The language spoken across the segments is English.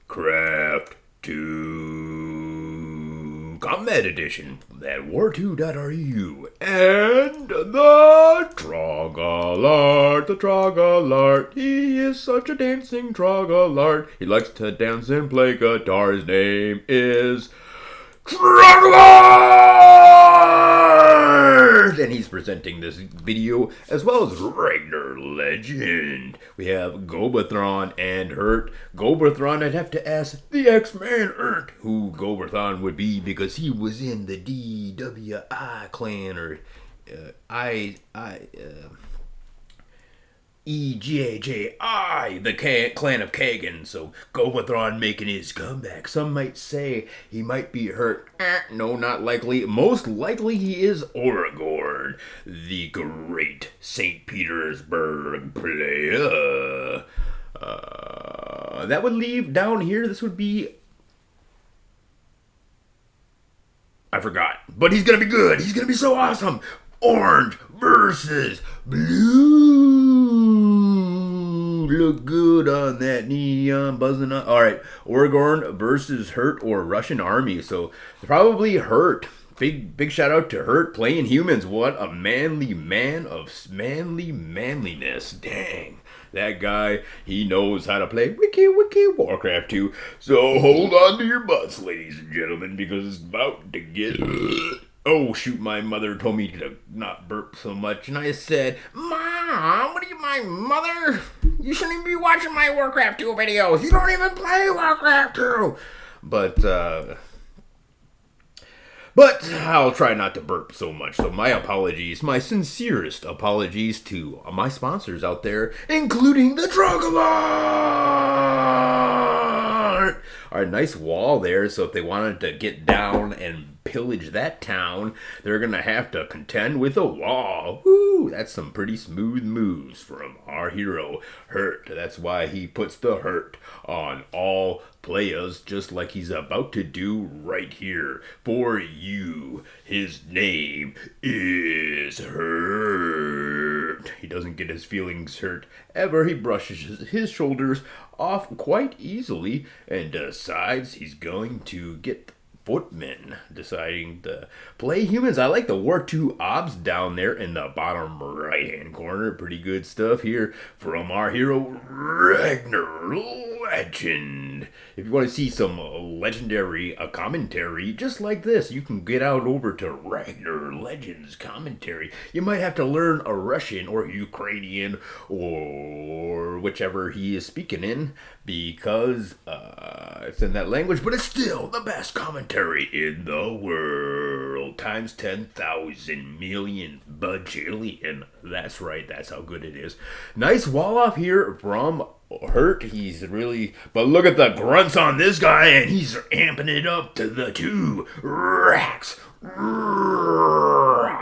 Warcraft 2 Combat Edition at war2.ru and the Trogallart. He is such a dancing Trogallart. He likes to dance and play guitar. His name is trogallart! And he's presenting this video as well as Ragnar Legend. We have gobethron and xurnt. Gobethron, I'd have to ask the X-Man xurnt who gobethron would be because he was in the DWI clan or EJJI, the clan of Kagan. So gobethron making his comeback. Some might say he might be xurnt. No, not likely. Most likely he is Oragorn, the great St. Petersburg player. That would leave down here. This would be... I forgot. But he's going to be good. He's going to be so awesome. Orange versus blue. Look good on that neon buzzing on. All right, Oragorn versus xurnt or Russian army. So probably xurnt. Big shout out to xurnt playing humans. What a manly man of manly manliness. Dang. That guy, he knows how to play wiki Warcraft 2. So hold on to your butts, ladies and gentlemen, because it's about to get... Oh, shoot, my mother told me to not burp so much, and I said, Mom, what do you, my mother? You shouldn't even be watching my Warcraft 2 videos. You don't even play Warcraft 2. But I'll try not to burp so much. So my apologies, my sincerest apologies to my sponsors out there, including the Trogallart. Our nice wall there, so if they wanted to get down and pillage that town, they're going to have to contend with a wall. Woo, that's some pretty smooth moves from our hero, xurnt. That's why he puts the xurnt on all players, just like he's about to do right here for you. His name is xurnt. He doesn't get his feelings hurt ever. He brushes his shoulders off quite easily and decides he's going to get footmen, deciding to play humans. I like the War 2 obs down there in the bottom right hand corner. Pretty good stuff here from our hero Ragnar Legend. If you want to see some legendary commentary just like this, you can get out over to Ragnar Legend's commentary. You might have to learn a Russian or Ukrainian or whichever he is speaking in, because it's in that language, but it's still the best commentary in the world. Times 10,000 million bajillion. That's right, that's how good it is. Nice wall off here from xurnt. He's really... But look at the grunts on this guy, and he's amping it up to the 2 racks.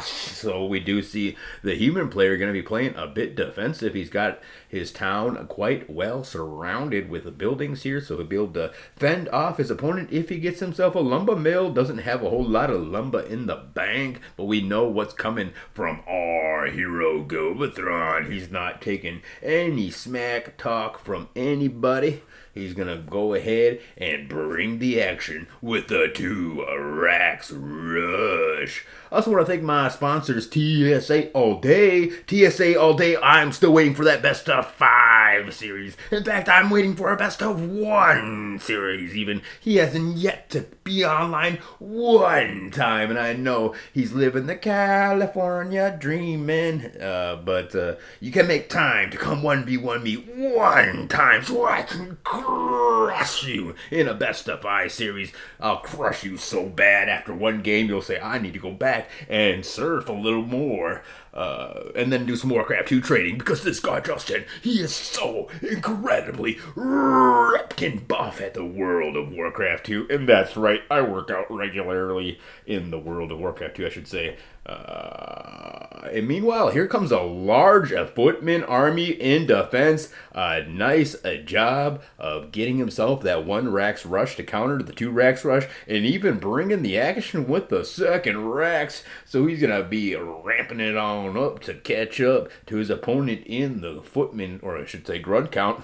So we do see the human player going to be playing a bit defensive. He's got his town quite well surrounded with the buildings here, so he'll be able to fend off his opponent if he gets himself a lumber mill. Doesn't have a whole lot of lumber in the bank, but we know what's coming from our hero gobethron. He's not taking any smack talk from anybody. He's going to go ahead and bring the action with the 2 racks rush. I also want to thank my sponsors, TSA All Day. TSA All Day, I'm still waiting for that best of 5 series. In fact, I'm waiting for a best of 1 series even. He hasn't yet to be online one time, and I know he's living the California dreaming. But you can make time to come 1v1 me one time so I can crush you in a best of 5 series. I'll crush you so bad after one game you'll say, I need to go back and surf a little more, and then do some Warcraft 2 trading, because this guy Justin, he is so incredibly ripped buff at the world of Warcraft 2, and that's right, I work out regularly in the world of Warcraft 2, I should say. And meanwhile, here comes a large footman army in defense. A nice job of getting himself that one Rax rush to counter the two Rax rush, and even bringing the action with the second Rax. So he's going to be ramping it on up to catch up to his opponent in the footman, or I should say grunt count.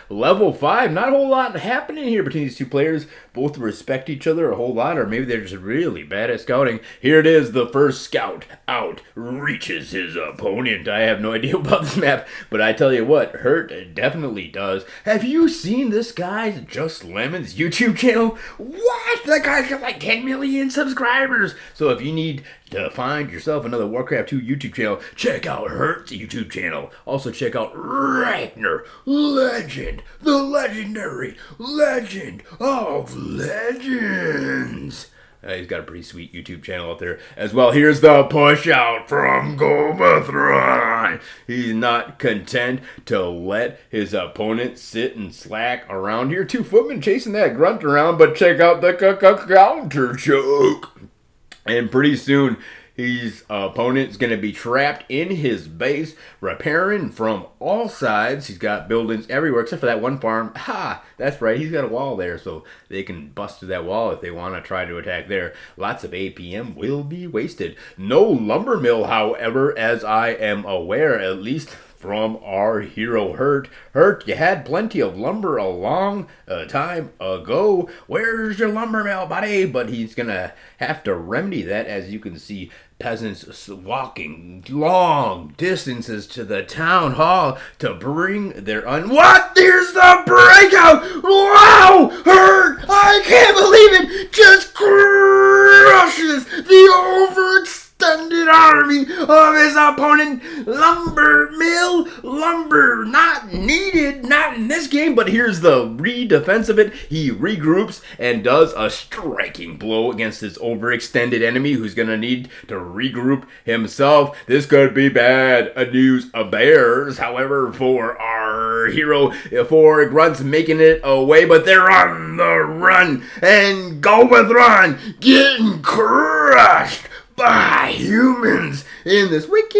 Level 5, not a whole lot happening here between these two players. Both respect each other a whole lot, or maybe they're just really bad at scouting. Here it is, the first scout out reaches his opponent. I have no idea about this map, but I tell you what, xurnt definitely does. Have you seen this guy's Just Lemon's YouTube channel? What? That guy's got like 10 million subscribers. So if you need to find yourself another Warcraft 2 YouTube channel, check out xurnt's YouTube channel. Also check out Ragnar Legend, the legendary legend of legends. He's got a pretty sweet YouTube channel out there as well. Here's the push out from gobethron. He's not content to let his opponent sit and slack around here. Two footmen chasing that grunt around, but check out the counter choke. And pretty soon, his opponent's going to be trapped in his base, repairing from all sides. He's got buildings everywhere except for that one farm. Ha! That's right, he's got a wall there, so they can bust through that wall if they want to try to attack there. Lots of APM will be wasted. No lumber mill, however, as I am aware, at least from our hero xurnt. xurnt, you had plenty of lumber a long time ago. Where's your lumber mill, buddy? But he's gonna have to remedy that. As you can see, peasants walking long distances to the town hall to bring their What? Here's the breakout! Wow! xurnt! I can't believe it! Just crushes the overextended army of his opponent. Lumber mill, lumber not needed, not in this game, but here's the defense of it. He regroups and does a striking blow against his overextended enemy, who's gonna need to regroup himself. This could be bad news bears, however, for our hero, for grunts making it away, but they're on the run, and gobethron getting crushed by humans in this wiki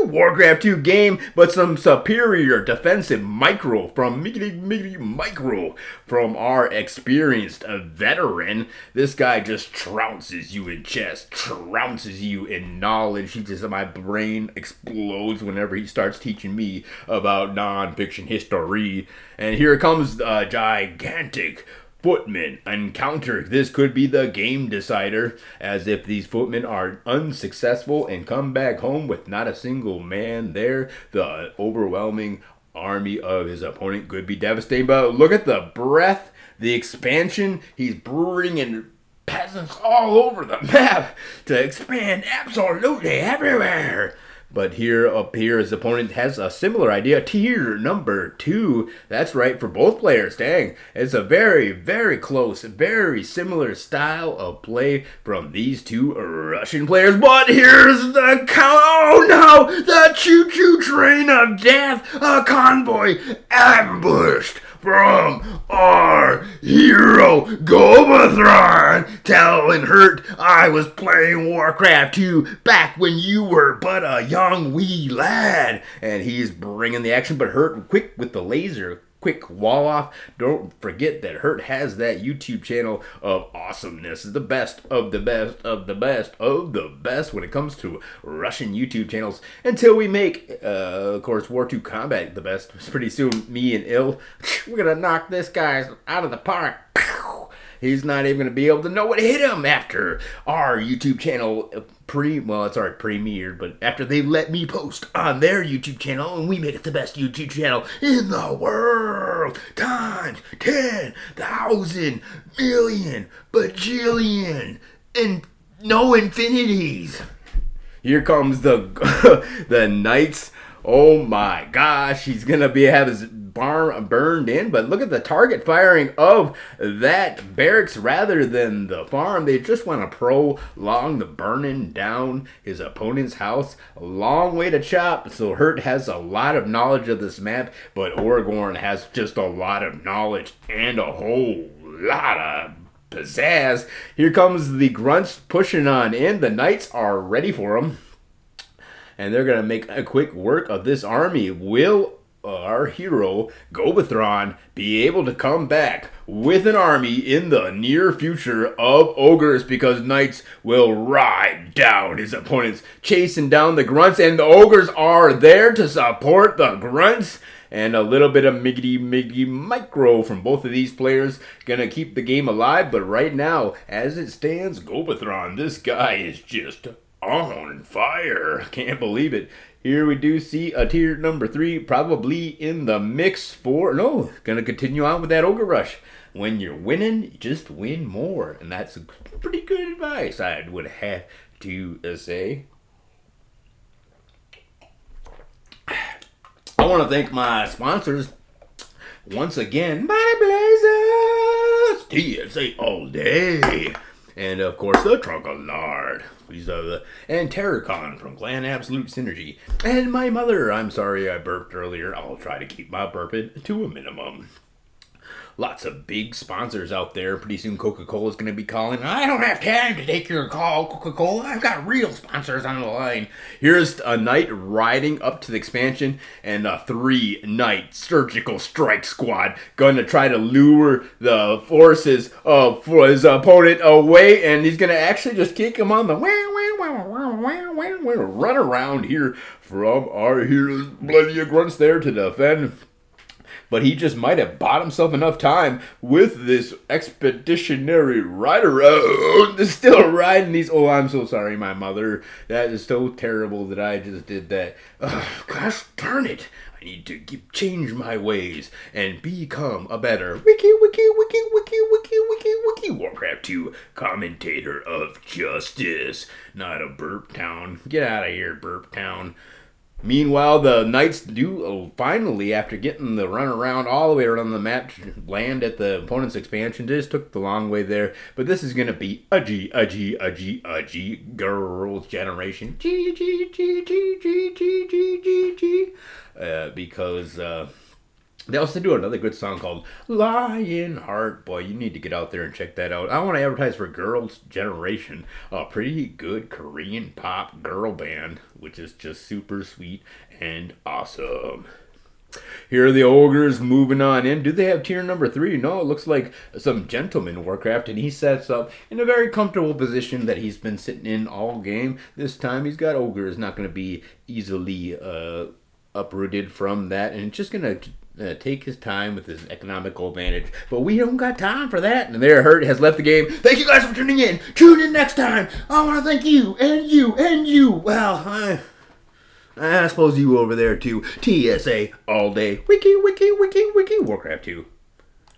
Warcraft 2 game, but some superior defensive micro from micro from our experienced veteran. This guy just trounces you in chess, trounces you in knowledge. My brain explodes whenever he starts teaching me about non-fiction history. And here comes a gigantic footmen encounter. This could be the game decider, as if these footmen are unsuccessful and come back home with not a single man there, the overwhelming army of his opponent could be devastating. But look at the breadth, the expansion. He's bringing peasants all over the map to expand absolutely everywhere. But up here, his opponent has a similar idea. Tier number 2. That's right, for both players. Dang, it's a very, very close, very similar style of play from these two Russian players. But here's the count. Oh no! The choo-choo train of death! A convoy ambushed from our hero gobethron, telling xurnt, I was playing Warcraft 2 back when you were but a young wee lad. And he's bringing the action, but xurnt quick with the laser. Quick wall off. Don't forget that xurnt has that YouTube channel of awesomeness. The best of the best of the best of the best when it comes to Russian YouTube channels. Until we make, of course, War 2 Combat the best. Pretty soon, me and Ill, we're going to knock this guy out of the park. He's not even going to be able to know what hit him after our YouTube channel it's already premiered, but after they let me post on their YouTube channel, and we make it the best YouTube channel in the world, times 10,000 million bajillion, and no infinities. Here comes the knights. Oh my gosh, he's gonna have his barn burned in, but look at the target firing of that barracks rather than the farm. They just want to prolong the burning down his opponent's house. A long way to chop. So xurnt has a lot of knowledge of this map, but Oragorn has just a lot of knowledge and a whole lot of pizzazz. Here comes the grunts pushing on in. The knights are ready for them. And they're going to make a quick work of this army. Will our hero, Gobethron, be able to come back with an army in the near future of ogres? Because knights will ride down his opponents, chasing down the grunts, and the ogres are there to support the grunts. And a little bit of miggity micro from both of these players gonna keep the game alive. But right now, as it stands, Gobethron, this guy is just on fire. Can't believe it. Here we do see a tier number 3 probably in the mix for... No, gonna continue on with that ogre rush. When you're winning, just win more. And that's pretty good advice, I would have to say. I want to thank my sponsors once again. Mighty Blazers, TSA all day. And of course, the Trogallart. And Terracon from Clan Absolute Synergy. And my mother. I'm sorry I burped earlier. I'll try to keep my burping to a minimum. Lots of big sponsors out there. Pretty soon Coca-Cola is going to be calling. I don't have time to take your call, Coca-Cola. I've got real sponsors on the line. Here's a knight riding up to the expansion, and a 3-knight surgical strike squad going to try to lure the forces of his opponent away, and he's going to actually just kick him on the run around here from our heroes. Bloody grunts there to defend. But he just might have bought himself enough time with this expeditionary rider. Still riding these. Oh, I'm so sorry, my mother. That is so terrible that I just did that. Gosh darn it. I need to change my ways and become a better wiki Warcraft 2 commentator of justice. Not a burp town. Get out of here, burp town. Meanwhile, the knights do finally, after getting the run around all the way around the map, land at the opponent's expansion. Just took the long way there, but this is going to be a G girls generation. Because they also do another good song called Lionheart. Boy, you need to get out there and check that out. I want to advertise for Girls' Generation, a pretty good Korean pop girl band, which is just super sweet and awesome. Here are the ogres moving on in. Do they have tier number 3? No, it looks like some gentleman Warcraft, and he sets up in a very comfortable position that he's been sitting in all game. This time he's got ogres, not going to be easily uprooted from that, and it's just going to take his time with his economical advantage. But we don't got time for that. And there, Hurt has left the game. Thank you guys for tuning in. Tune in next time. I want to thank you and you and you. Well, I suppose you over there too. TSA all day. Wiki Warcraft 2.